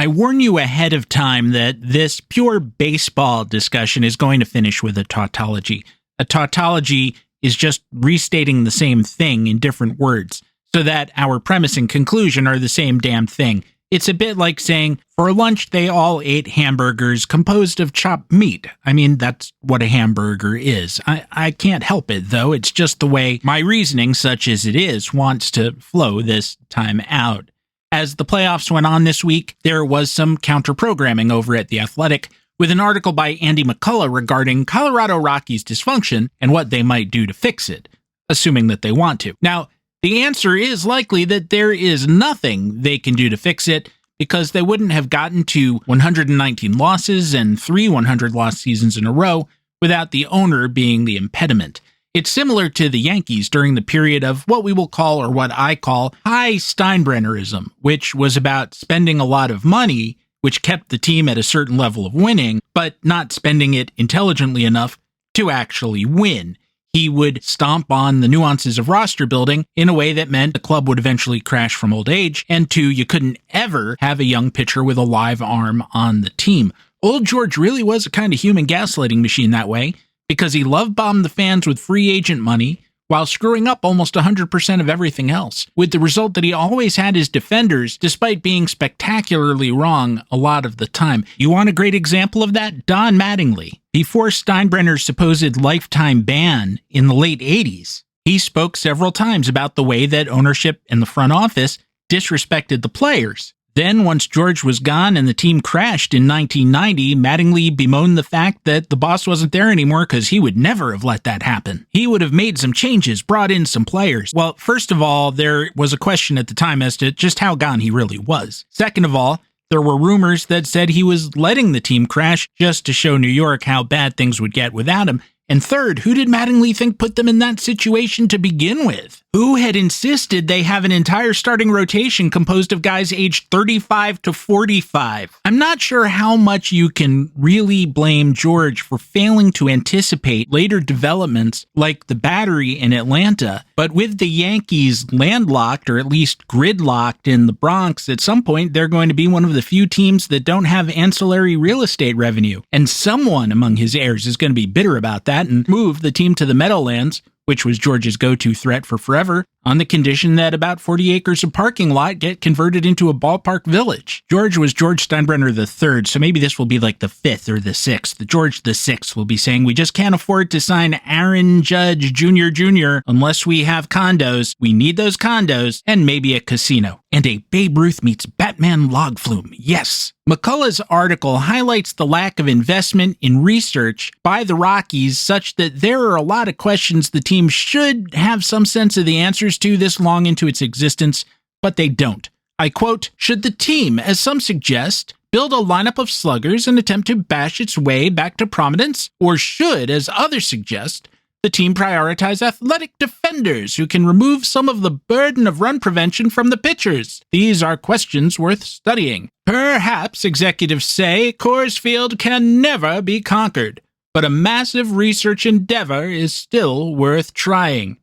I warn you ahead of time that this pure baseball discussion is going to finish with a tautology. A tautology is just restating the same thing in different words, so that our premise and conclusion are the same damn thing. It's a bit like saying, for lunch they all ate hamburgers composed of chopped meat. I mean, that's what a hamburger is. I can't help it, though. It's just the way my reasoning, such as it is, wants to flow this time out. As the playoffs went on this week, there was some counter-programming over at The Athletic, with an article by Andy McCullough regarding Colorado Rockies' dysfunction and what they might do to fix it, assuming that they want to. Now, the answer is likely that there is nothing they can do to fix it, because they wouldn't have gotten to 119 losses and 3 100-loss seasons in a row without the owner being the impediment. It's similar to the Yankees during the period of what we will call, or what I call, high Steinbrennerism, which was about spending a lot of money, which kept the team at a certain level of winning, but not spending it intelligently enough to actually win. He would stomp on the nuances of roster building in a way that meant the club would eventually crash from old age, and 2, you couldn't ever have a young pitcher with a live arm on the team. Old George really was a kind of human gaslighting machine that way, because he love-bombed the fans with free agent money while screwing up almost 100% of everything else, with the result that he always had his defenders, despite being spectacularly wrong a lot of the time. You want a great example of that? Don Mattingly. Before Steinbrenner's supposed lifetime ban in the late 80s, he spoke several times about the way that ownership and the front office disrespected the players. Then, once George was gone and the team crashed in 1990, Mattingly bemoaned the fact that the boss wasn't there anymore because he would never have let that happen. He would have made some changes, brought in some players. Well, first of all, there was a question at the time as to just how gone he really was. Second of all, there were rumors that said he was letting the team crash just to show New York how bad things would get without him. And third, who did Mattingly think put them in that situation to begin with? Who had insisted they have an entire starting rotation composed of guys aged 35 to 45? I'm not sure how much you can really blame George for failing to anticipate later developments like the battery in Atlanta, but with the Yankees landlocked, or at least gridlocked in the Bronx, at some point they're going to be one of the few teams that don't have ancillary real estate revenue, and someone among his heirs is going to be bitter about that and move the team to the Meadowlands, which was George's go-to threat for forever, on the condition that about 40 acres of parking lot get converted into a ballpark village. George was George Steinbrenner III, so maybe this will be like the 5th or the 6th. George the 6th will be saying, we just can't afford to sign Aaron Judge Jr. unless we have condos. We need those condos and maybe a casino. And a Babe Ruth meets Batman log flume. Yes. McCullough's article highlights the lack of investment in research by the Rockies, such that there are a lot of questions the team should have some sense of the answers to this long into its existence, but they don't. I quote, "Should the team, as some suggest, build a lineup of sluggers and attempt to bash its way back to prominence? Or should, as others suggest, the team prioritize athletic defenders who can remove some of the burden of run prevention from the pitchers? These are questions worth studying. Perhaps, executives say, Coors Field can never be conquered, but a massive research endeavor is still worth trying."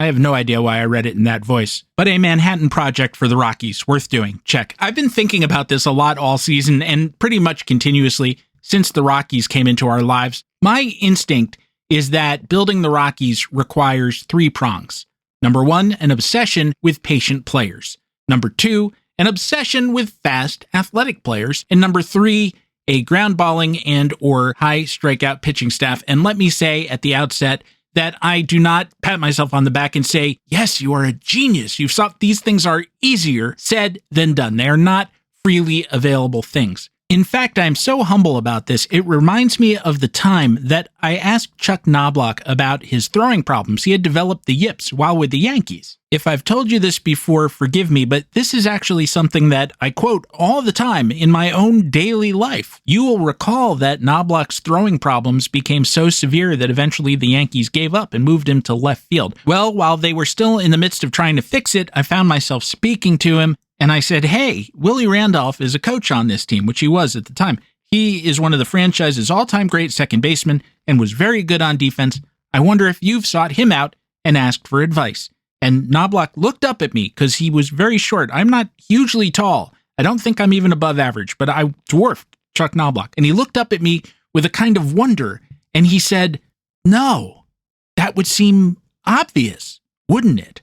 I have no idea why I read it in that voice, but a Manhattan project for the Rockies, worth doing. Check. I've been thinking about this a lot all season and pretty much continuously since the Rockies came into our lives. My instinct is that building the Rockies requires 3 prongs. Number 1, an obsession with patient players. Number 2, an obsession with fast athletic players. And number 3, a ground-balling and or high strikeout pitching staff. And let me say at the outset that I do not pat myself on the back and say, yes, you are a genius. You've solved these things are easier said than done. They are not freely available things. In fact, I'm so humble about this, it reminds me of the time that I asked Chuck Knoblauch about his throwing problems. He had developed the yips while with the Yankees. If I've told you this before, forgive me, but this is actually something that I quote all the time in my own daily life. You will recall that Knoblauch's throwing problems became so severe that eventually the Yankees gave up and moved him to left field. Well, while they were still in the midst of trying to fix it, I found myself speaking to him, and I said, hey, Willie Randolph is a coach on this team, which he was at the time. He is one of the franchise's all-time great second basemen and was very good on defense. I wonder if you've sought him out and asked for advice. And Knoblauch looked up at me because he was very short. I'm not hugely tall. I don't think I'm even above average, but I dwarfed Chuck Knoblauch. And he looked up at me with a kind of wonder, and he said, no, that would seem obvious, wouldn't it?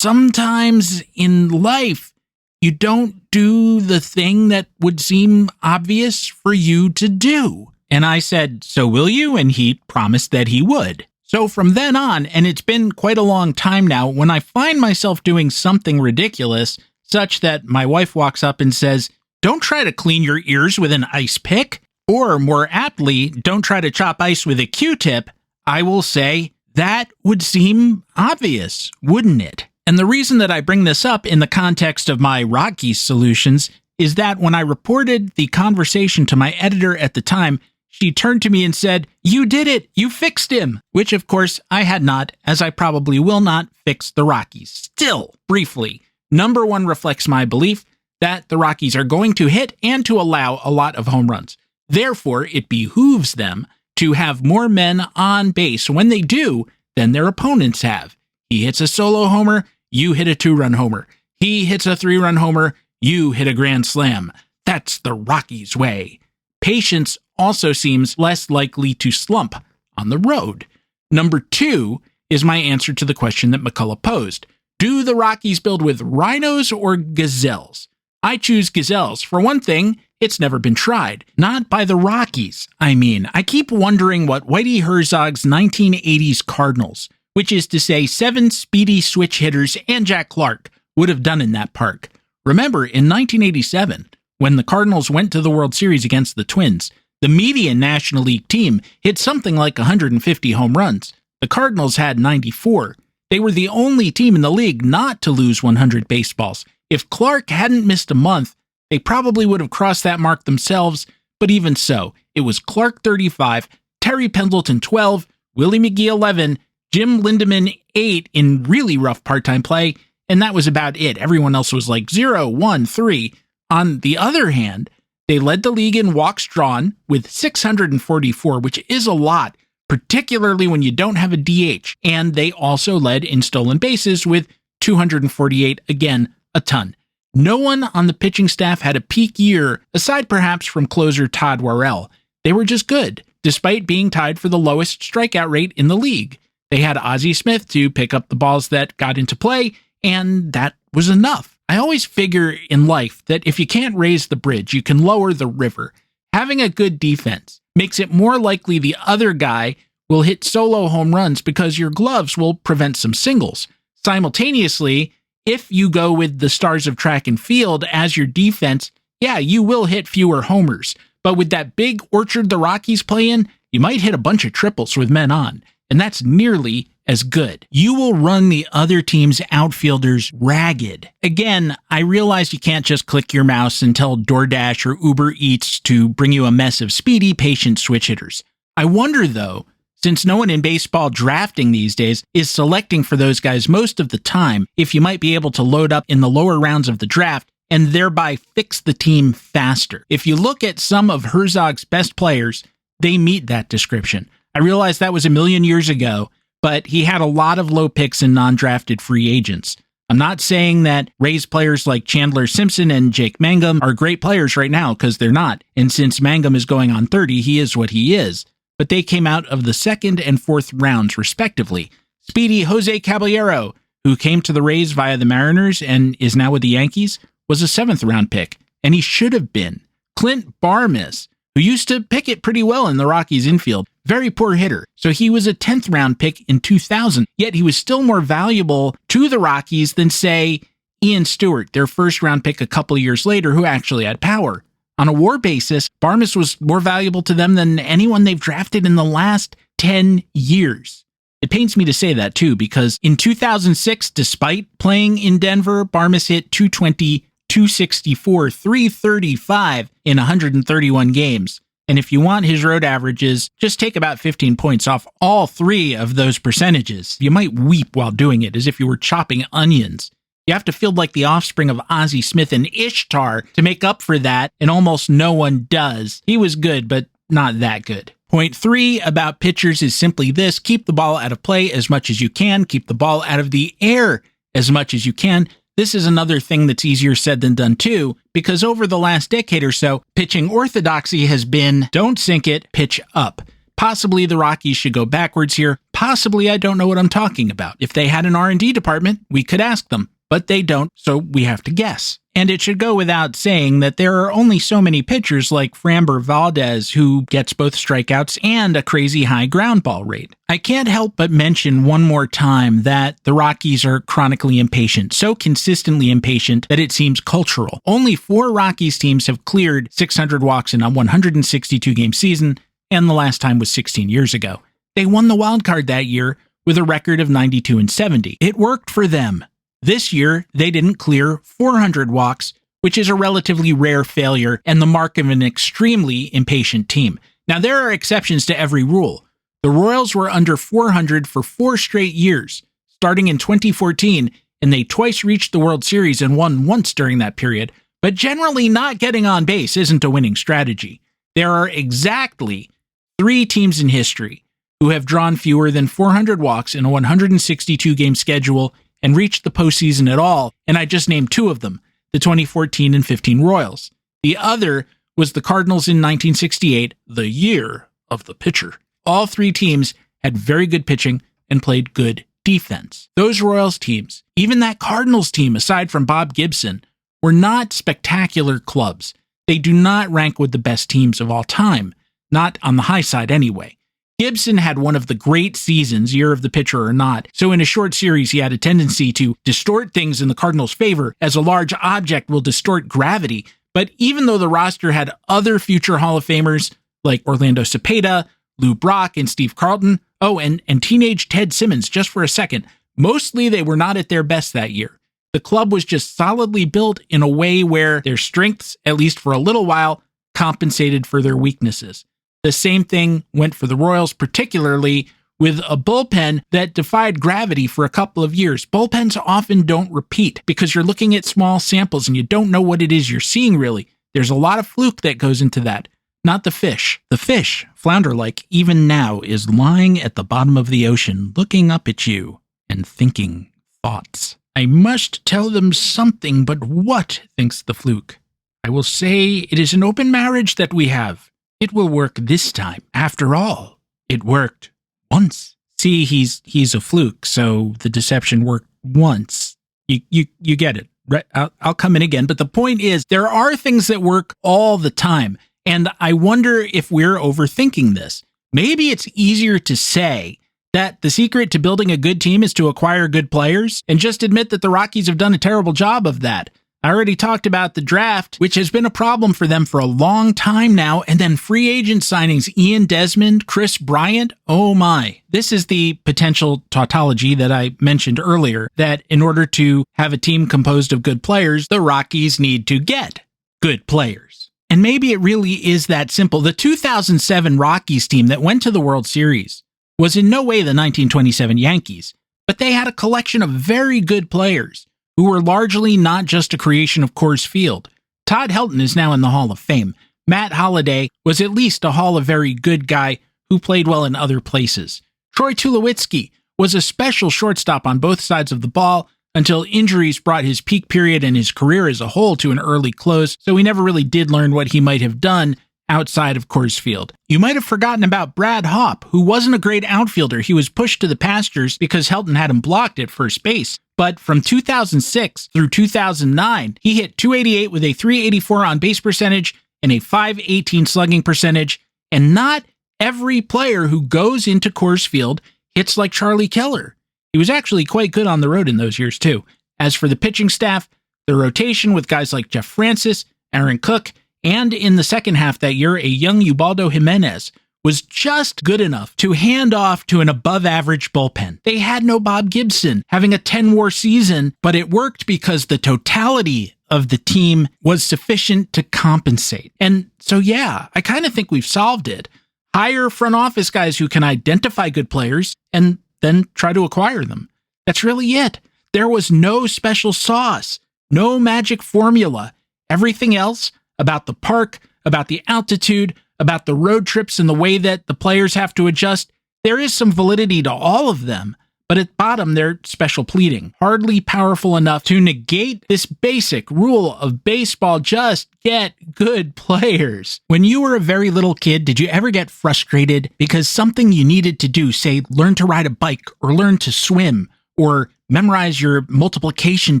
Sometimes in life, you don't do the thing that would seem obvious for you to do. And I said, so will you? And he promised that he would. So from then on, and it's been quite a long time now, when I find myself doing something ridiculous, such that my wife walks up and says, don't try to clean your ears with an ice pick, or more aptly, don't try to chop ice with a Q-tip, I will say, that would seem obvious, wouldn't it? And the reason that I bring this up in the context of my Rockies solutions is that when I reported the conversation to my editor at the time, she turned to me and said, you did it, you fixed him, which of course I had not, as I probably will not fix the Rockies. Still, briefly, number one reflects my belief that the Rockies are going to hit and to allow a lot of home runs. Therefore, it behooves them to have more men on base when they do than their opponents have. He hits a solo homer, you hit a 2-run homer. He hits a 3-run homer, you hit a grand slam. That's the Rockies way. Patience also seems less likely to slump on the road. Number 2 is my answer to the question that McCullough posed. Do the Rockies build with rhinos or gazelles? I choose gazelles. For one thing, it's never been tried. Not by the Rockies, I mean. I keep wondering what Whitey Herzog's 1980s Cardinals, which is to say 7 speedy switch hitters and Jack Clark, would have done in that park. Remember, in 1987, when the Cardinals went to the World Series against the Twins, the median National League team hit something like 150 home runs. The Cardinals had 94. They were the only team in the league not to lose 100 baseballs. If Clark hadn't missed a month, they probably would have crossed that mark themselves, but even so, it was Clark 35, Terry Pendleton 12, Willie McGee 11, Jim Lindemann 8 in really rough part-time play, and that was about it. Everyone else was like 0, 1, 3. On the other hand, they led the league in walks drawn with 644, which is a lot, particularly when you don't have a DH. And they also led in stolen bases with 248, again, a ton. No one on the pitching staff had a peak year, aside perhaps from closer Todd Worrell. They were just good, despite being tied for the lowest strikeout rate in the league. They had Ozzie Smith to pick up the balls that got into play, and that was enough. I always figure in life that if you can't raise the bridge, you can lower the river. Having a good defense makes it more likely the other guy will hit solo home runs because your gloves will prevent some singles. Simultaneously, if you go with the stars of track and field as your defense, yeah, you will hit fewer homers. But with that big orchard the Rockies play in, you might hit a bunch of triples with men on, and that's nearly as good. You will run the other team's outfielders ragged. Again, I realize you can't just click your mouse and tell DoorDash or Uber Eats to bring you a mess of speedy, patient switch hitters. I wonder, though, since no one in baseball drafting these days is selecting for those guys most of the time, if you might be able to load up in the lower rounds of the draft and thereby fix the team faster. If you look at some of Herzog's best players, they meet that description. I realize that was a million years ago, but he had a lot of low picks and non-drafted free agents. I'm not saying that Rays players like Chandler Simpson and Jake Mangum are great players right now, because they're not. And since Mangum is going on 30, he is what he is. But they came out of the 2nd and 4th rounds, respectively. Speedy Jose Caballero, who came to the Rays via the Mariners and is now with the Yankees, was a 7th round pick, and he should have been. Clint Barmes, who used to pick it pretty well in the Rockies infield, very poor hitter, so he was a 10th round pick in 2000, yet he was still more valuable to the Rockies than, say, Ian Stewart, their 1st round pick a couple of years later, who actually had power. On a WAR basis, Barmes was more valuable to them than anyone they've drafted in the last 10 years. It pains me to say that, too, because in 2006, despite playing in Denver, Barmes hit 220, 264, 335 in 131 games. And if you want his road averages, just take about 15 points off all 3 of those percentages. You might weep while doing it, as if you were chopping onions. You have to field like the offspring of Ozzie Smith and Ishtar to make up for that, and almost no one does. He was good, but not that good. Point 3 about pitchers is simply this: keep the ball out of play as much as you can, keep the ball out of the air as much as you can. This is another thing that's easier said than done too, because over the last decade or so, pitching orthodoxy has been don't sink it, pitch up. Possibly the Rockies should go backwards here. Possibly I don't know what I'm talking about. If they had an R&D department, we could ask them, but they don't, so we have to guess. And it should go without saying that there are only so many pitchers like Framber Valdez who gets both strikeouts and a crazy high ground ball rate. I can't help but mention one more time that the Rockies are chronically impatient, so consistently impatient that it seems cultural. Only 4 Rockies teams have cleared 600 walks in a 162-game season, and the last time was 16 years ago. They won the wild card that year with a record of 92-70. It worked for them. This year, they didn't clear 400 walks, which is a relatively rare failure and the mark of an extremely impatient team. Now, there are exceptions to every rule. The Royals were under 400 for 4 straight years, starting in 2014, and they twice reached the World Series and won once during that period, but generally not getting on base isn't a winning strategy. There are exactly 3 teams in history who have drawn fewer than 400 walks in a 162-game schedule and reached the postseason at all, and I just named 2 of them, the 2014 and 15 Royals. The other was the Cardinals in 1968, the year of the pitcher. All 3 teams had very good pitching and played good defense. Those Royals teams, even that Cardinals team aside from Bob Gibson, were not spectacular clubs. They do not rank with the best teams of all time, not on the high side anyway. Gibson had one of the great seasons, year of the pitcher or not, so in a short series he had a tendency to distort things in the Cardinals' favor, as a large object will distort gravity. But even though the roster had other future Hall of Famers like Orlando Cepeda, Lou Brock, and Steve Carlton, and teenage Ted Simmons, just for a second, mostly they were not at their best that year. The club was just solidly built in a way where their strengths, at least for a little while, compensated for their weaknesses. The same thing went for the Royals, particularly with a bullpen that defied gravity for a couple of years. Bullpens often don't repeat because you're looking at small samples and you don't know what it is you're seeing really. There's a lot of fluke that goes into that. Not the fish. The fish, flounder-like, even now is lying at the bottom of the ocean, looking up at you and thinking thoughts. I must tell them something, but what, thinks the fluke. I will say it is an open marriage that we have. It will work this time. After all, it worked once. See, he's a fluke, so the deception worked once. You get it, right? I'll come in again, but the point is, there are things that work all the time, and I wonder if we're overthinking this. Maybe it's easier to say that the secret to building a good team is to acquire good players, and just admit that the Rockies have done a terrible job of that. I already talked about the draft, which has been a problem for them for a long time now, and then free agent signings, Ian Desmond, Chris Bryant, oh my. This is the potential tautology that I mentioned earlier, that in order to have a team composed of good players, the Rockies need to get good players. And maybe it really is that simple. The 2007 Rockies team that went to the World Series was in no way the 1927 Yankees, but they had a collection of very good players who were largely not just a creation of Coors Field. Todd Helton is now in the Hall of Fame. Matt Holliday was at least a Hall of Very Good guy who played well in other places. Troy Tulowitzki was a special shortstop on both sides of the ball until injuries brought his peak period and his career as a whole to an early close, so we never really did learn what he might have done outside of Coors Field. You might have forgotten about Brad Hopp, who wasn't a great outfielder. He was pushed to the pastures because Helton had him blocked at first base. But from 2006 through 2009, he hit .288 with a .384 on-base percentage and a .518 slugging percentage, and not every player who goes into Coors Field hits like Charlie Keller. He was actually quite good on the road in those years, too. As for the pitching staff, the rotation with guys like Jeff Francis, Aaron Cook, and in the second half that year, a young Ubaldo Jimenez was just good enough to hand off to an above-average bullpen. They had no Bob Gibson having a 10-WAR season, but it worked because the totality of the team was sufficient to compensate. And so, yeah, I kind of think we've solved it. Hire front office guys who can identify good players and then try to acquire them. That's really it. There was no special sauce, no magic formula. Everything else about the park, about the altitude, about the road trips and the way that the players have to adjust, there is some validity to all of them, But at bottom, they're special pleading, hardly powerful enough to negate this basic rule of baseball: just get good players. When you were a very little kid, did you ever get frustrated because something you needed to do, say learn to ride a bike or learn to swim or memorize your multiplication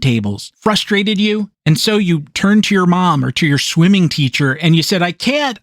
tables, frustrated you? And so you turned to your mom or to your swimming teacher and you said, I can't.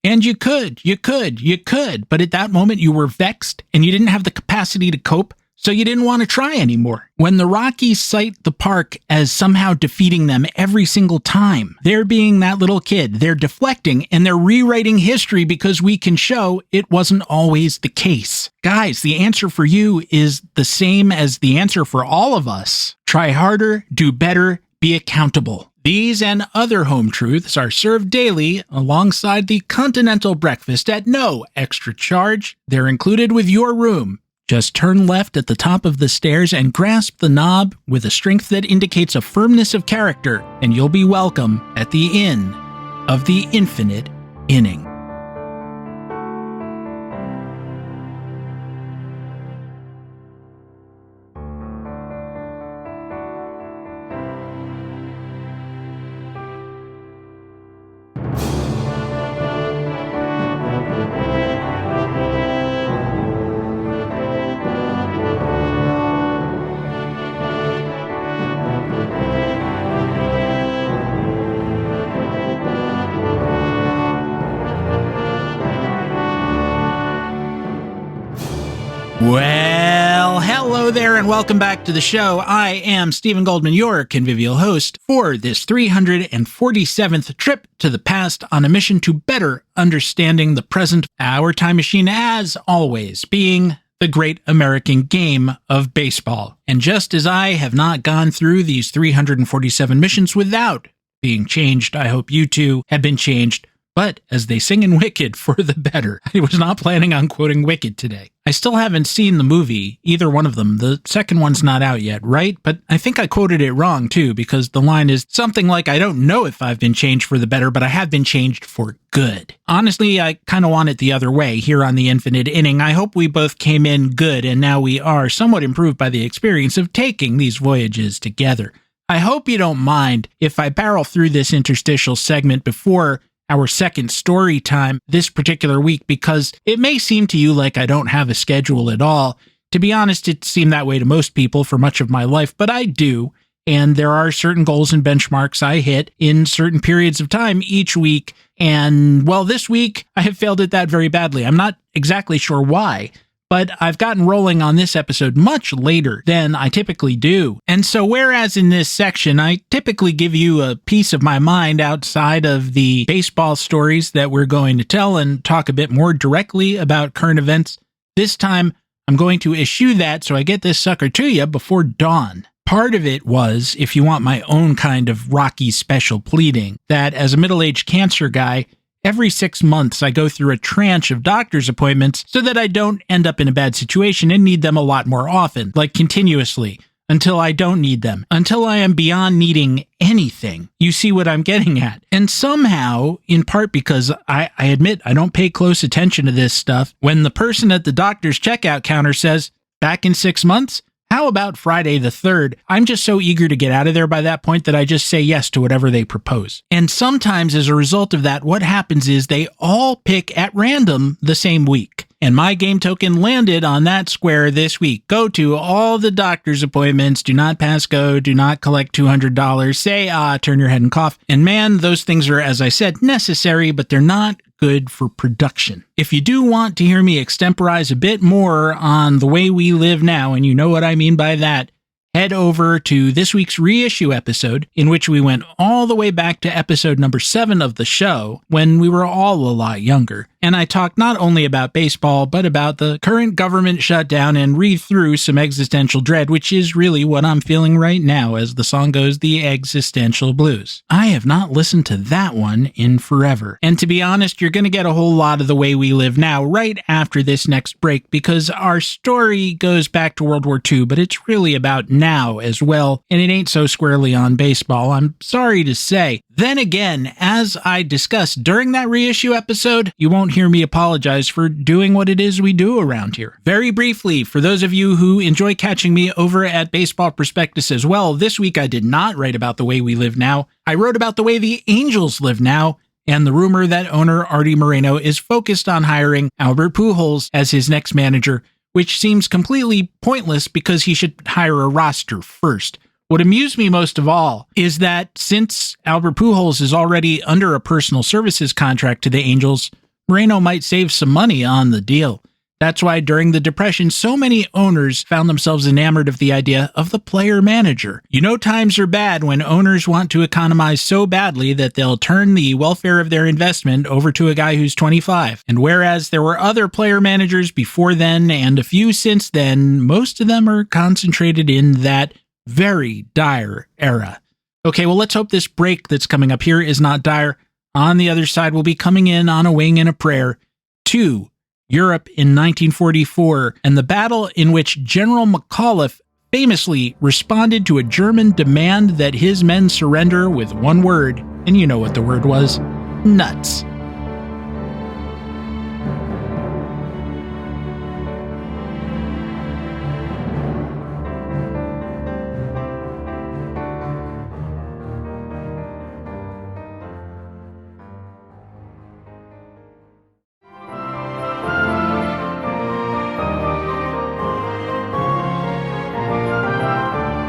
And you could. But at that moment you were vexed and you didn't have the capacity to cope, so you didn't want to try anymore. When the Rockies cite the park as somehow defeating them every single time, they're being that little kid. They're deflecting and they're rewriting history because we can show it wasn't always the case. Guys, the answer for you is the same as the answer for all of us. Try harder, do better, be accountable. These and other home truths are served daily alongside the continental breakfast at no extra charge. They're included with your room. Just turn left at the top of the stairs and grasp the knob with a strength that indicates a firmness of character, and you'll be welcome at the inn of the infinite inning. Well, hello there and welcome back to the show. I am Stephen Goldman, your convivial host for this 347th trip to the past on a mission to better understanding the present. Our time machine, as always, being the great American game of baseball. And just as I have not gone through these 347 missions without being changed, I hope you too have been changed. But as they sing in Wicked, for the better. I was not planning on quoting Wicked today. I still haven't seen the movie, either one of them. The second one's not out yet, right? But I think I quoted it wrong, too, because the line is something like, I don't know if I've been changed for the better, but I have been changed for good. Honestly, I kind of want it the other way here on the Infinite Inning. I hope we both came in good, and now we are somewhat improved by the experience of taking these voyages together. I hope you don't mind if I barrel through this interstitial segment before our second story time this particular week, because it may seem to you like I don't have a schedule at all. To be honest, it seemed that way to most people for much of my life, but I do. And there are certain goals and benchmarks I hit in certain periods of time each week. And, well, this week I have failed at that very badly. I'm not exactly sure why, but I've gotten rolling on this episode much later than I typically do. And so whereas in this section, I typically give you a piece of my mind outside of the baseball stories that we're going to tell and talk a bit more directly about current events, this time I'm going to eschew that so I get this sucker to you before dawn. Part of it was, if you want my own kind of Rocky special pleading, that as a middle-aged cancer guy, every 6 months, I go through a tranche of doctor's appointments so that I don't end up in a bad situation and need them a lot more often, like continuously, until I don't need them, until I am beyond needing anything. You see what I'm getting at? And somehow, in part because I admit I don't pay close attention to this stuff, when the person at the doctor's checkout counter says, back in 6 months, how about Friday the 3rd? I'm just so eager to get out of there by that point that I just say yes to whatever they propose. And sometimes as a result of that, what happens is they all pick at random the same week. And my game token landed on that square this week. Go to all the doctor's appointments, do not pass go, do not collect $200, say turn your head and cough. And man, those things are, as I said, necessary, but they're not good for production. If you do want to hear me extemporize a bit more on the way we live now, and you know what I mean by that, head over to this week's reissue episode, in which we went all the way back to episode number 7 of the show, when we were all a lot younger. And I talked not only about baseball, but about the current government shutdown and read through some existential dread, which is really what I'm feeling right now, as the song goes, the existential blues. I have not listened to that one in forever. And to be honest, you're going to get a whole lot of the way we live now right after this next break, because our story goes back to World War II, but it's really about now as well, and it ain't so squarely on baseball. I'm sorry to say, Then again, as I discussed during that reissue episode, you won't hear me apologize for doing what it is we do around here. Very briefly, for those of you who enjoy catching me over at Baseball Prospectus as well, this week I did not write about the way we live now. I wrote about the way the Angels live now, and the rumor that owner Artie Moreno is focused on hiring Albert Pujols as his next manager, which seems completely pointless because he should hire a roster first. What amused me most of all is that since Albert Pujols is already under a personal services contract to the Angels, Moreno might save some money on the deal. That's why during the Depression, so many owners found themselves enamored of the idea of the player manager. You know, times are bad when owners want to economize so badly that they'll turn the welfare of their investment over to a guy who's 25. And whereas there were other player managers before then and a few since then, most of them are concentrated in that very dire era. Okay, well, let's hope this break that's coming up here is not dire. On the other side, we'll be coming in on a wing and a prayer to Europe in 1944 and the battle in which General McAuliffe famously responded to a German demand that his men surrender with one word, and you know what the word was: nuts.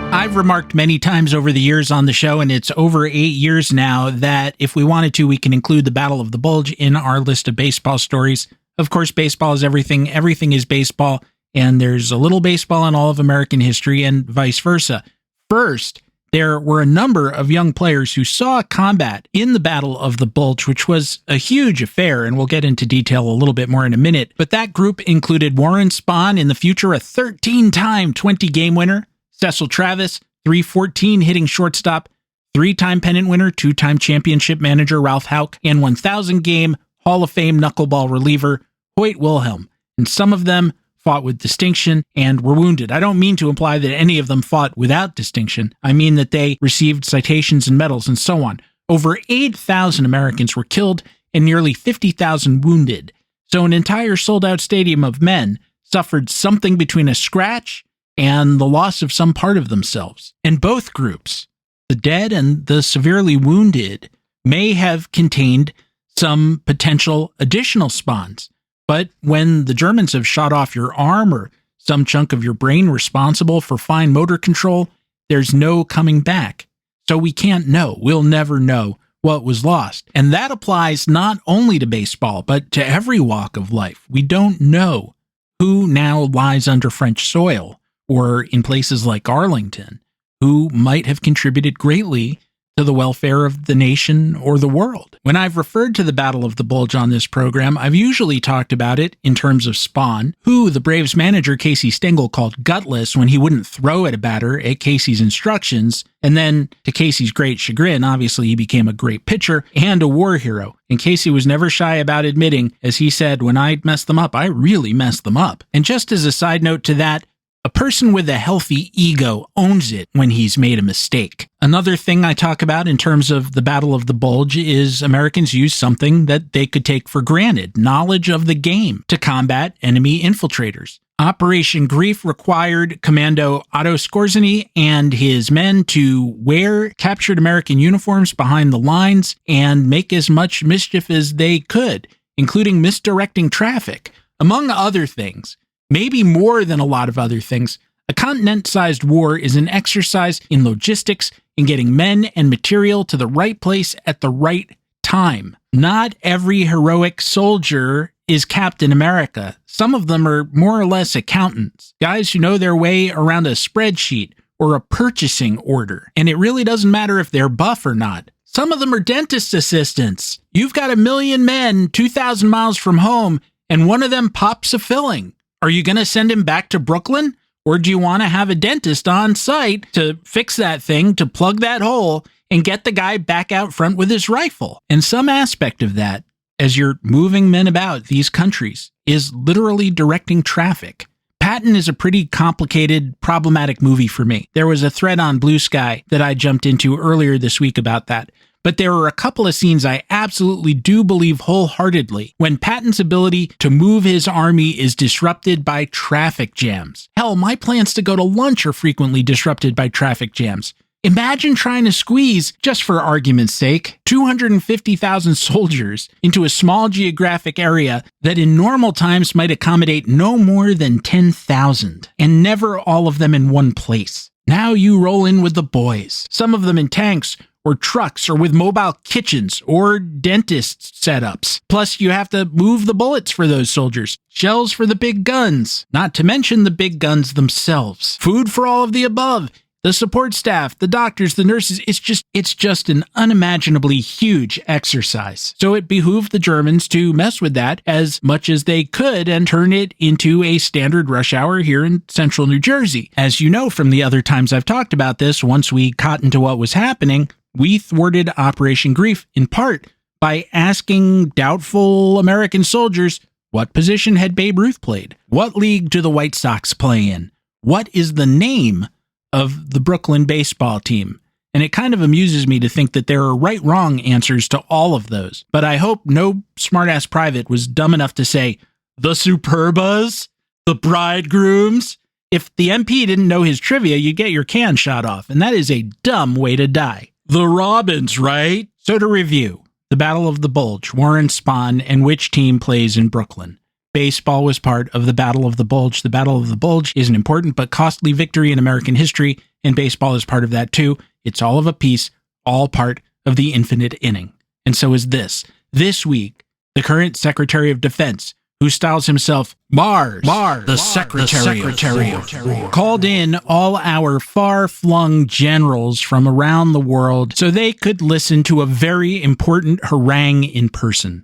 I've remarked many times over the years on the show, and it's over 8 years now, that if we wanted to, we can include the Battle of the Bulge in our list of baseball stories. Of course, baseball is everything. Everything is baseball, and there's a little baseball in all of American history and vice versa. First, there were a number of young players who saw combat in the Battle of the Bulge, which was a huge affair, and we'll get into detail a little bit more in a minute. But that group included Warren Spahn, in the future a 13-time 20-game winner, Cecil Travis, .314 hitting shortstop, 3-time pennant winner, 2-time championship manager Ralph Houck, and 1,000-game Hall of Fame knuckleball reliever Hoyt Wilhelm. And some of them fought with distinction and were wounded. I don't mean to imply that any of them fought without distinction. I mean that they received citations and medals and so on. Over 8,000 Americans were killed and nearly 50,000 wounded. So an entire sold-out stadium of men suffered something between a scratch and the loss of some part of themselves. And both groups, the dead and the severely wounded, may have contained some potential additional spawns. But when the Germans have shot off your arm or some chunk of your brain responsible for fine motor control, there's no coming back. So we can't know. We'll never know what was lost. And that applies not only to baseball, but to every walk of life. We don't know who now lies under French soil, or in places like Arlington, who might have contributed greatly to the welfare of the nation or the world. When I've referred to the Battle of the Bulge on this program, I've usually talked about it in terms of Spahn, who the Braves manager Casey Stengel called gutless when he wouldn't throw at a batter at Casey's instructions, and then, to Casey's great chagrin, obviously he became a great pitcher and a war hero. And Casey was never shy about admitting, as he said, when I messed them up, I really messed them up. And just as a side note to that, a person with a healthy ego owns it when he's made a mistake. Another thing I talk about in terms of the Battle of the Bulge is Americans use something that they could take for granted, knowledge of the game, to combat enemy infiltrators. Operation Grief required Commando Otto Skorzeny and his men to wear captured American uniforms behind the lines and make as much mischief as they could, including misdirecting traffic, among other things. Maybe more than a lot of other things, a continent-sized war is an exercise in logistics, in getting men and material to the right place at the right time. Not every heroic soldier is Captain America. Some of them are more or less accountants, guys who know their way around a spreadsheet or a purchasing order. And it really doesn't matter if they're buff or not. Some of them are dentist assistants. You've got 1 million men 2,000 miles from home, and one of them pops a filling. Are you going to send him back to Brooklyn? Or do you want to have a dentist on site to fix that thing, to plug that hole, and get the guy back out front with his rifle? And some aspect of that, as you're moving men about these countries, is literally directing traffic. Patton is a pretty complicated, problematic movie for me. There was a thread on Blue Sky that I jumped into earlier this week about that. But there are a couple of scenes I absolutely do believe wholeheartedly when Patton's ability to move his army is disrupted by traffic jams. Hell, my plans to go to lunch are frequently disrupted by traffic jams. Imagine trying to squeeze, just for argument's sake, 250,000 soldiers into a small geographic area that in normal times might accommodate no more than 10,000, and never all of them in one place. Now you roll in with the boys, some of them in tanks or trucks or with mobile kitchens or dentist setups. Plus, you have to move the bullets for those soldiers, shells for the big guns, not to mention the big guns themselves, food for all of the above, the support staff, the doctors, the nurses. It's just an unimaginably huge exercise. So it behooved the Germans to mess with that as much as they could and turn it into a standard rush hour here in central New Jersey. As you know from the other times I've talked about this, once we cottoned to what was happening, we thwarted Operation Grief in part by asking doubtful American soldiers, what position had Babe Ruth played? What league do the White Sox play in? What is the name of the Brooklyn baseball team? And it kind of amuses me to think that there are right-wrong answers to all of those. But I hope no smartass private was dumb enough to say, the Superbas? The Bridegrooms? If the MP didn't know his trivia, you'd get your can shot off, and that is a dumb way to die. The Robins, right? So to review, the Battle of the Bulge, Warren Spahn, and which team plays in Brooklyn. Baseball was part of the Battle of the Bulge. The Battle of the Bulge is an important but costly victory in American history, and baseball is part of that too. It's all of a piece, all part of the infinite inning. And so is this. This week, the current Secretary of Defense, who styles himself Mars, the Secretary of War, called in all our far-flung generals from around the world so they could listen to a very important harangue in person.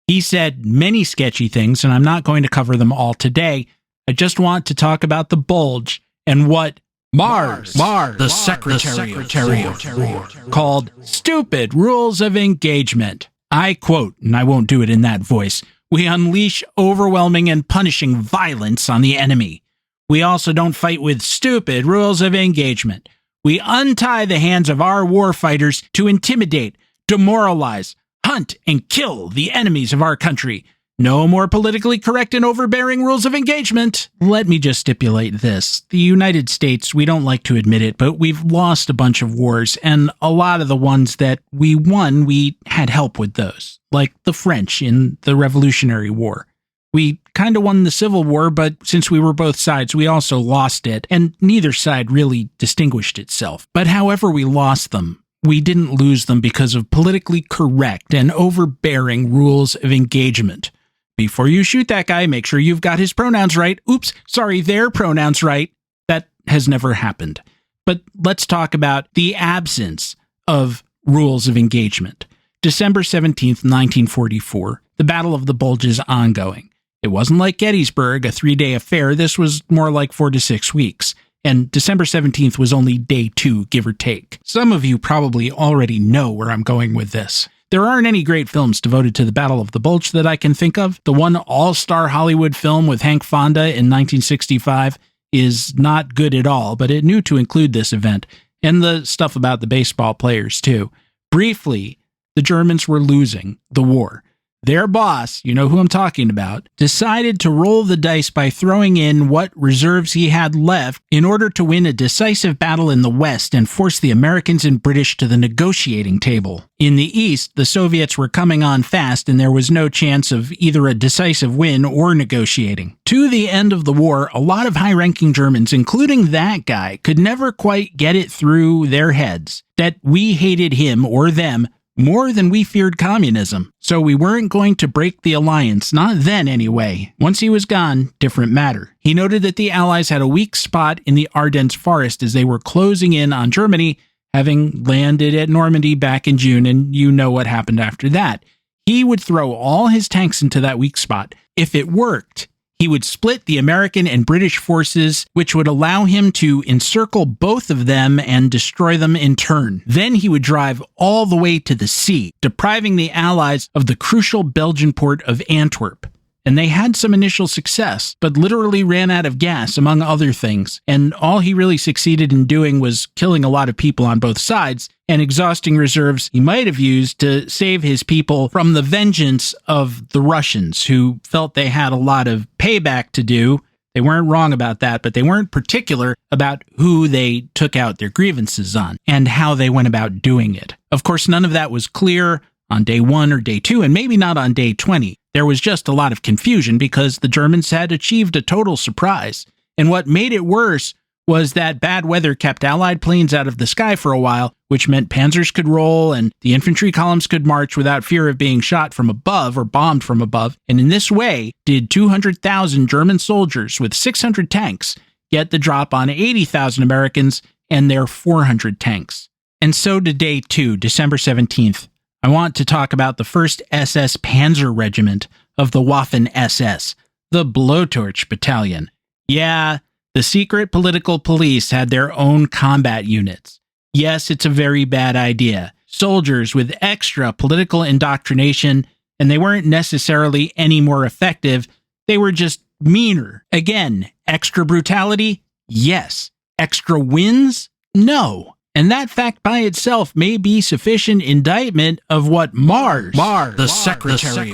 He said many sketchy things, and I'm not going to cover them all today. I just want to talk about the Bulge and what Mars, the Secretary of War, called stupid rules of engagement. I quote, and I won't do it in that voice, "We unleash overwhelming and punishing violence on the enemy. We also don't fight with stupid rules of engagement. We untie the hands of our warfighters to intimidate, demoralize, hunt, and kill the enemies of our country. No more politically correct and overbearing rules of engagement." Let me just stipulate this. The United States, we don't like to admit it, but we've lost a bunch of wars, and a lot of the ones that we won, we had help with those, like the French in the Revolutionary War. We kind of won the Civil War, but since we were both sides, we also lost it, and neither side really distinguished itself. But however we lost them, we didn't lose them because of politically correct and overbearing rules of engagement. Before you shoot that guy, make sure you've got his pronouns right. Oops, sorry, their pronouns right. That has never happened. But let's talk about the absence of rules of engagement. December 17th, 1944, the Battle of the Bulge is ongoing. It wasn't like Gettysburg, a 3-day affair. This was more like 4 to 6 weeks. And December 17th was only day 2, give or take. Some of you probably already know where I'm going with this. There aren't any great films devoted to the Battle of the Bulge that I can think of. The one all-star Hollywood film with Hank Fonda in 1965 is not good at all, but it knew to include this event, and the stuff about the baseball players, too. Briefly, the Germans were losing the war. Their boss, you know who I'm talking about, decided to roll the dice by throwing in what reserves he had left in order to win a decisive battle in the West and force the Americans and British to the negotiating table. In the East, the Soviets were coming on fast and there was no chance of either a decisive win or negotiating. To the end of the war, a lot of high-ranking Germans, including that guy, could never quite get it through their heads that we hated him or them more than we feared communism. So we weren't going to break the alliance, not then anyway. Once he was gone, different matter. He noted that the Allies had a weak spot in the Ardennes forest as they were closing in on Germany, having landed at Normandy back in June, and you know what happened after that. He would throw all his tanks into that weak spot. If it worked, he would split the American and British forces, which would allow him to encircle both of them and destroy them in turn. Then he would drive all the way to the sea, depriving the Allies of the crucial Belgian port of Antwerp. and they had some initial success, but literally ran out of gas, among other things. And all he really succeeded in doing was killing a lot of people on both sides and exhausting reserves he might have used to save his people from the vengeance of the Russians, who felt they had a lot of payback to do. They weren't wrong about that, but they weren't particular about who they took out their grievances on and how they went about doing it. Of course, none of that was clear on day 1 or day 2, and maybe not on day 20. There was just a lot of confusion because the Germans had achieved a total surprise. And what made it worse was that bad weather kept Allied planes out of the sky for a while, which meant panzers could roll and the infantry columns could march without fear of being shot from above or bombed from above. And in this way, did 200,000 German soldiers with 600 tanks get the drop on 80,000 Americans and their 400 tanks. And so did day 2, December 17th. I want to talk about the 1st SS Panzer Regiment of the Waffen-SS, the Blowtorch Battalion. Yeah, the secret political police had their own combat units. Yes, it's a very bad idea. Soldiers with extra political indoctrination, and they weren't necessarily any more effective, they were just meaner. Again, extra brutality? Yes. Extra wins? No. And that fact by itself may be sufficient indictment of what Mars, the Secretary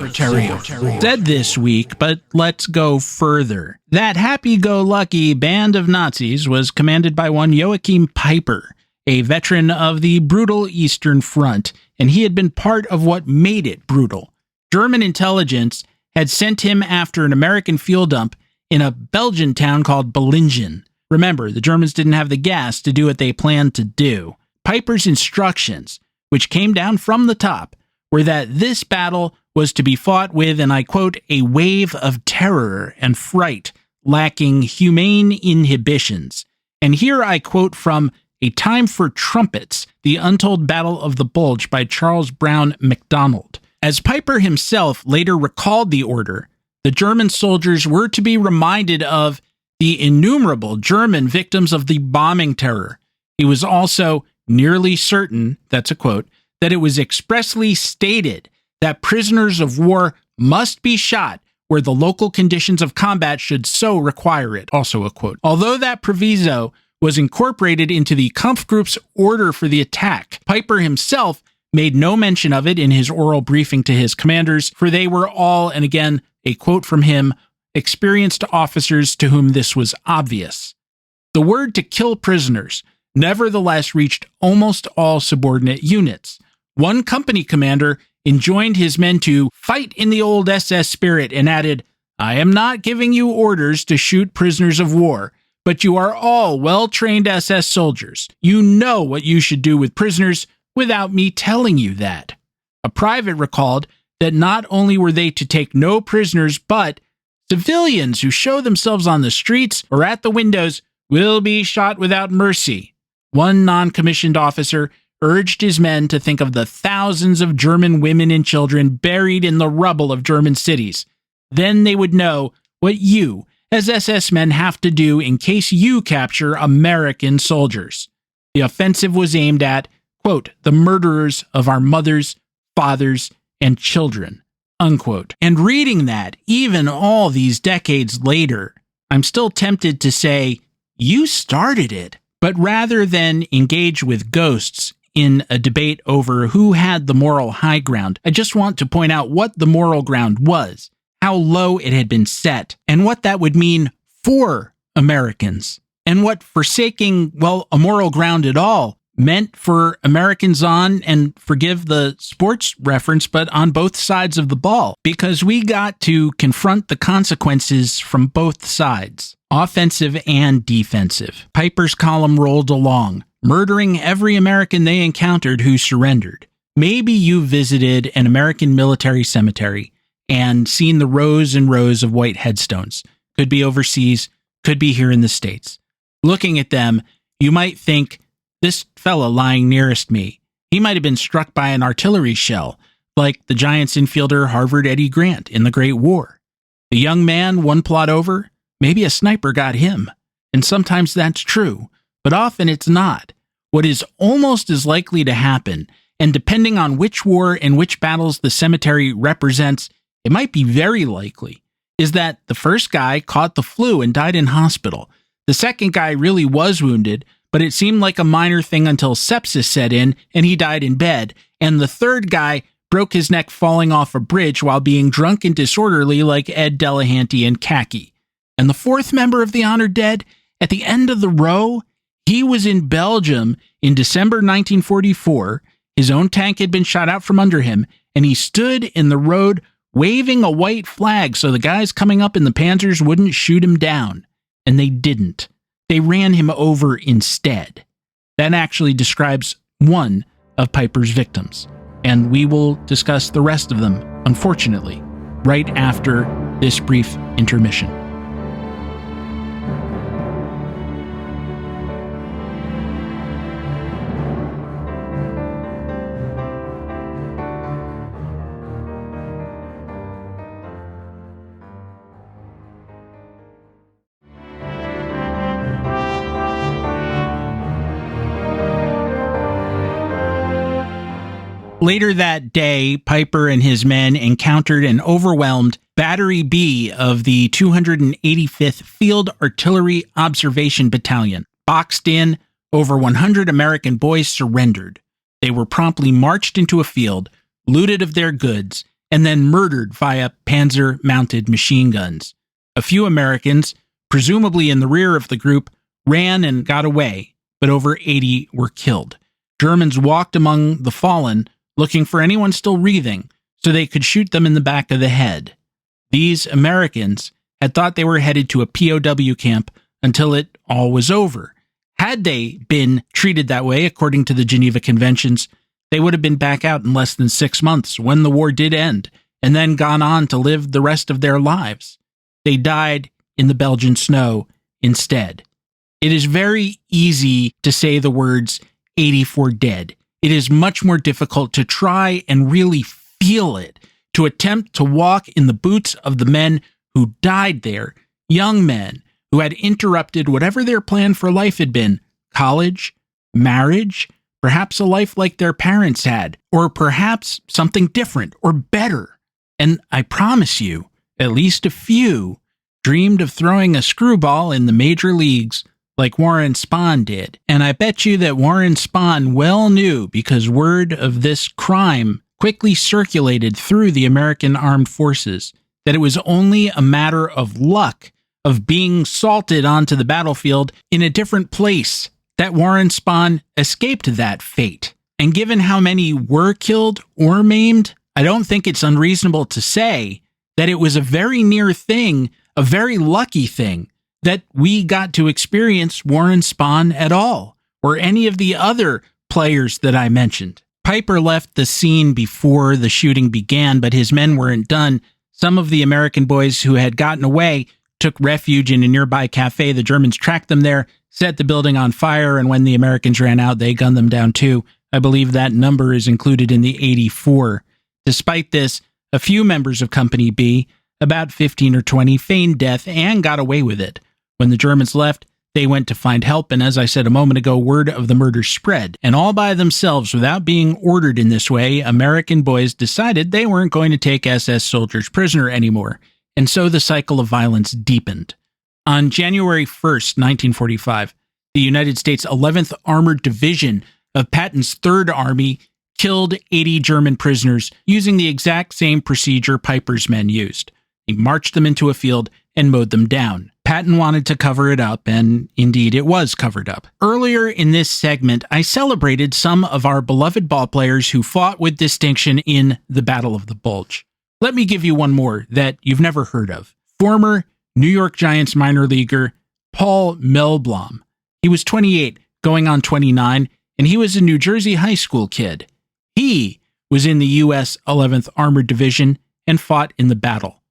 said this week, but let's go further. That happy-go-lucky band of Nazis was commanded by one Joachim Peiper, a veteran of the brutal Eastern Front, and he had been part of what made it brutal. German intelligence had sent him after an American fuel dump in a Belgian town called Bellingen. Remember, the Germans didn't have the gas to do what they planned to do. Peiper's instructions, which came down from the top, were that this battle was to be fought with, and I quote, a wave of terror and fright, lacking humane inhibitions. And here I quote from A Time for Trumpets, The Untold Battle of the Bulge by Charles Brown MacDonald. As Peiper himself later recalled the order, the German soldiers were to be reminded of the innumerable German victims of the bombing terror. He was also nearly certain, that's a quote, that it was expressly stated that prisoners of war must be shot where the local conditions of combat should so require it, also a quote. Although that proviso was incorporated into the Kampfgrupp's order for the attack, Peiper himself made no mention of it in his oral briefing to his commanders, for they were all, and again, a quote from him, experienced officers to whom this was obvious. The word to kill prisoners nevertheless reached almost all subordinate units. One company commander enjoined his men to fight in the old SS spirit and added, I am not giving you orders to shoot prisoners of war, but you are all well-trained SS soldiers. You know what you should do with prisoners without me telling you that. A private recalled that not only were they to take no prisoners, but civilians who show themselves on the streets or at the windows will be shot without mercy. One non-commissioned officer urged his men to think of the thousands of German women and children buried in the rubble of German cities. Then they would know what you, as SS men, have to do in case you capture American soldiers. The offensive was aimed at, quote, the murderers of our mothers, fathers, and children. Unquote. And reading that, even all these decades later, I'm still tempted to say, you started it. But rather than engage with ghosts in a debate over who had the moral high ground, I just want to point out what the moral ground was, how low it had been set, and what that would mean for Americans, and what forsaking, well, a moral ground at all meant for Americans on, and forgive the sports reference, but on both sides of the ball, because we got to confront the consequences from both sides, offensive and defensive. Peiper's column rolled along, murdering every American they encountered who surrendered. Maybe you visited an American military cemetery and seen the rows and rows of white headstones. Could be overseas, could be here in the States. Looking at them, you might think, this fella lying nearest me, he might have been struck by an artillery shell, like the Giants infielder Harvard Eddie Grant in the Great War. The young man one plot over, maybe a sniper got him. And sometimes that's true, but often it's not. What is almost as likely to happen, and depending on which war and which battles the cemetery represents, it might be very likely, is that the first guy caught the flu and died in hospital. The second guy really was wounded, but it seemed like a minor thing until sepsis set in and he died in bed. And the third guy broke his neck falling off a bridge while being drunk and disorderly like Ed Delahanty and Khaki. And the fourth member of the honored dead, at the end of the row, he was in Belgium in December 1944. His own tank had been shot out from under him, and he stood in the road waving a white flag so the guys coming up in the Panzers wouldn't shoot him down. And they didn't. They ran him over instead. That actually describes one of Piper's victims. And we will discuss the rest of them, unfortunately, right after this brief intermission. Later that day, Piper and his men encountered and overwhelmed Battery B of the 285th Field Artillery Observation Battalion. Boxed in, over 100 American boys surrendered. They were promptly marched into a field, looted of their goods, and then murdered via Panzer-mounted machine guns. A few Americans, presumably in the rear of the group, ran and got away, but over 80 were killed. Germans walked among the fallen, looking for anyone still breathing, so they could shoot them in the back of the head. These Americans had thought they were headed to a POW camp until it all was over. Had they been treated that way, according to the Geneva Conventions, they would have been back out in less than 6 months when the war did end, and then gone on to live the rest of their lives. They died in the Belgian snow instead. It is very easy to say the words 84 dead. It is much more difficult to try and really feel it, to attempt to walk in the boots of the men who died there, young men who had interrupted whatever their plan for life had been, college, marriage, perhaps a life like their parents had, or perhaps something different or better. And I promise you, at least a few dreamed of throwing a screwball in the major leagues like Warren Spahn did. And I bet you that Warren Spahn well knew, because word of this crime quickly circulated through the American armed forces, that it was only a matter of luck of being salted onto the battlefield in a different place that Warren Spahn escaped that fate. And given how many were killed or maimed, I don't think it's unreasonable to say that it was a very near thing, a very lucky thing, that we got to experience Warren Spahn at all, or any of the other players that I mentioned. Piper left the scene before the shooting began, but his men weren't done. Some of the American boys who had gotten away took refuge in a nearby cafe. The Germans tracked them there, set the building on fire, and when the Americans ran out, they gunned them down too. I believe that number is included in the 84. Despite this, a few members of Company B, about 15 or 20, feigned death and got away with it. When the Germans left, they went to find help, and as I said a moment ago, word of the murder spread. And all by themselves, without being ordered in this way, American boys decided they weren't going to take SS soldiers prisoner anymore. And so the cycle of violence deepened. On January 1st, 1945, the United States 11th Armored Division of Patton's Third Army killed 80 German prisoners using the exact same procedure Piper's men used. He marched them into a field and mowed them down. Patton wanted to cover it up, and indeed it was covered up. Earlier in this segment, I celebrated some of our beloved ballplayers who fought with distinction in the Battle of the Bulge. Let me give you one more that you've never heard of. Former New York Giants minor leaguer Paul Melblom. He was 28, going on 29, and he was a New Jersey high school kid. He was in the U.S. 11th Armored Division and fought in the battle.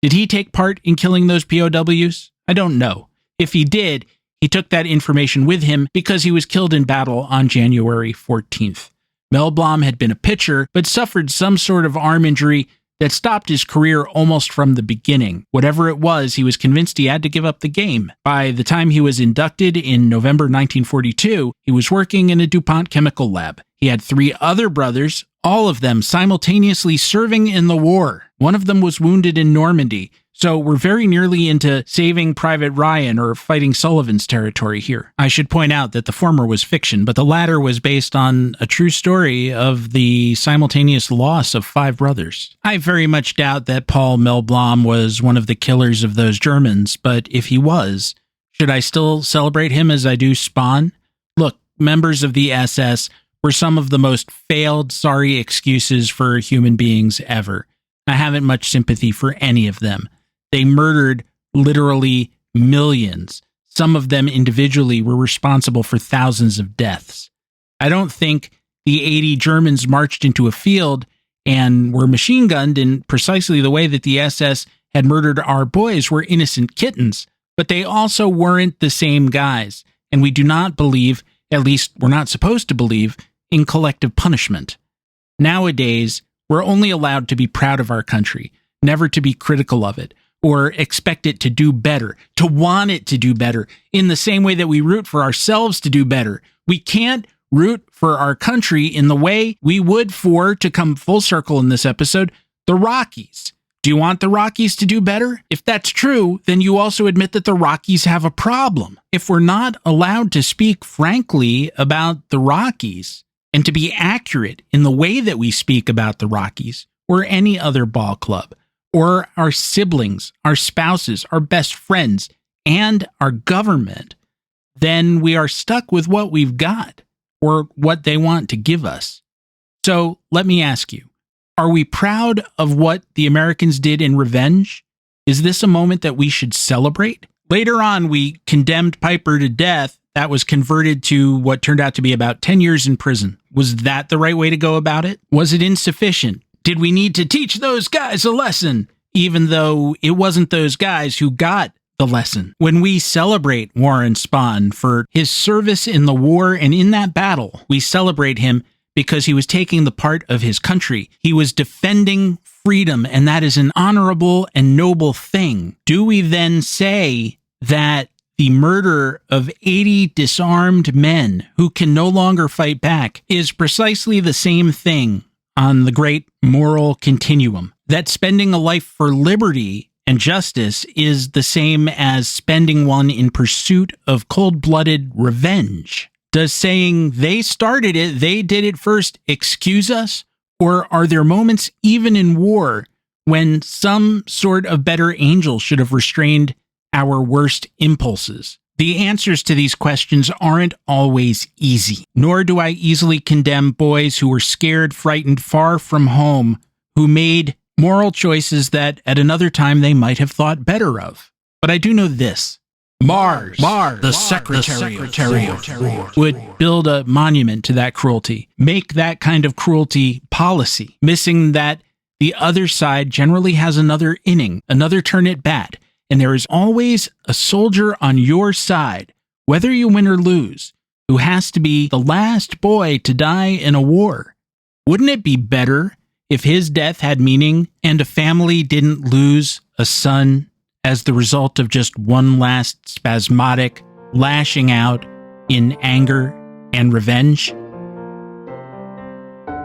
Did he take part in killing those POWs? I don't know. If he did, he took that information with him because he was killed in battle on January 14th. Melblom had been a pitcher, but suffered some sort of arm injury that stopped his career almost from the beginning. Whatever it was, he was convinced he had to give up the game. By the time he was inducted in November 1942, he was working in a DuPont chemical lab. He had 3 other brothers, all of them simultaneously serving in the war. One of them was wounded in Normandy, So we're very nearly into Saving Private Ryan or Fighting Sullivan's territory here. I should point out that the former was fiction, but the latter was based on a true story of the simultaneous loss of 5 brothers. I very much doubt that Paul Melblom was one of the killers of those Germans, but if he was, should I still celebrate him as I do Spahn? Look, members of the SS were some of the most failed, sorry excuses for human beings ever. I haven't much sympathy for any of them. They murdered literally millions. Some of them individually were responsible for thousands of deaths. I don't think the 80 Germans marched into a field and were machine gunned in precisely the way that the SS had murdered our boys were innocent kittens, but they also weren't the same guys, and we do not believe, at least we're not supposed to believe, in collective punishment. Nowadays, we're only allowed to be proud of our country, never to be critical of it, or expect it to do better, to want it to do better, in the same way that we root for ourselves to do better. We can't root for our country in the way we would for, to come full circle in this episode, the Rockies. Do you want the Rockies to do better? If that's true, then you also admit that the Rockies have a problem. If we're not allowed to speak frankly about the Rockies and to be accurate in the way that we speak about the Rockies or any other ball club, or our siblings, our spouses, our best friends, and our government, then we are stuck with what we've got, or what they want to give us. So let me ask you, are we proud of what the Americans did in revenge? Is this a moment that we should celebrate? Later on, we condemned Piper to death. That was converted to what turned out to be about 10 years in prison. Was that the right way to go about it? Was it insufficient? Did we need to teach those guys a lesson, even though it wasn't those guys who got the lesson? When we celebrate Warren Spahn for his service in the war and in that battle, we celebrate him because he was taking the part of his country. He was defending freedom, and that is an honorable and noble thing. Do we then say that the murder of 80 disarmed men who can no longer fight back is precisely the same thing on the great moral continuum? That spending a life for liberty and justice is the same as spending one in pursuit of cold-blooded revenge? Does saying they started it, they did it first, excuse us? Or are there moments, even in war, when some sort of better angel should have restrained our worst impulses? The answers to these questions aren't always easy, nor do I easily condemn boys who were scared, frightened, far from home, who made moral choices that at another time they might have thought better of. But I do know this. Mars, the Secretary of War, would build a monument to that cruelty, make that kind of cruelty policy, missing that the other side generally has another inning, another turn at bat, and there is always a soldier on your side, whether you win or lose, who has to be the last boy to die in a war. Wouldn't it be better if his death had meaning and a family didn't lose a son as the result of just one last spasmodic lashing out in anger and revenge?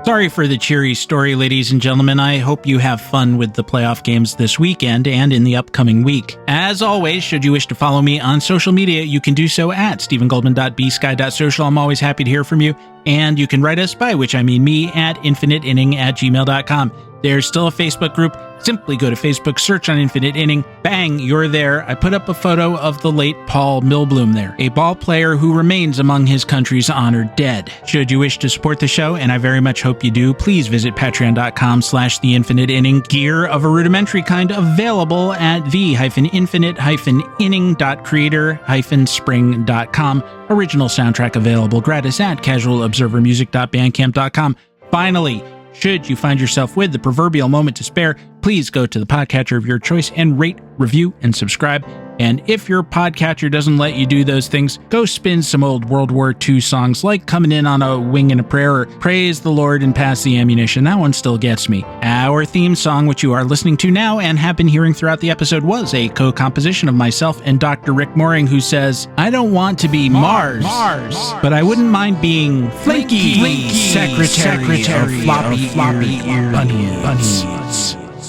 Sorry for the cheery story, ladies and gentlemen. I hope you have fun with the playoff games this weekend and in the upcoming week. As always, should you wish to follow me on social media, you can do so at stephengoldman.bsky.social. I'm always happy to hear from you. And you can write us, by which I mean me, at infiniteinning@gmail.com. There's still a Facebook group. Simply go to Facebook, search on Infinite Inning. Bang, you're there. I put up a photo of the late Paul Milblom there, a ball player who remains among his country's honored dead. Should you wish to support the show, and I very much hope you do, please visit patreon.com/The Infinite Inning. Gear of a rudimentary kind available at the-infinite-inning.creator-spring.com. Original soundtrack available gratis at casualobservermusic.bandcamp.com. Finally, should you find yourself with the proverbial moment to spare, please go to the podcatcher of your choice and rate, review, and subscribe. And if your podcatcher doesn't let you do those things, go spin some old World War II songs like Coming In on a Wing and a Prayer or Praise the Lord and Pass the Ammunition. That one still gets me. Our theme song, which you are listening to now and have been hearing throughout the episode, was a co-composition of myself and Dr. Rick Mooring, who says, I don't want to be Mars, but I wouldn't mind being Flaky Secretary of Floppy Ear Bunnies.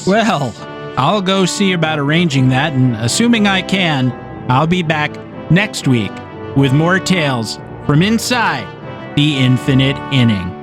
Well, I'll go see about arranging that, and assuming I can, I'll be back next week with more tales from inside the Infinite Inning.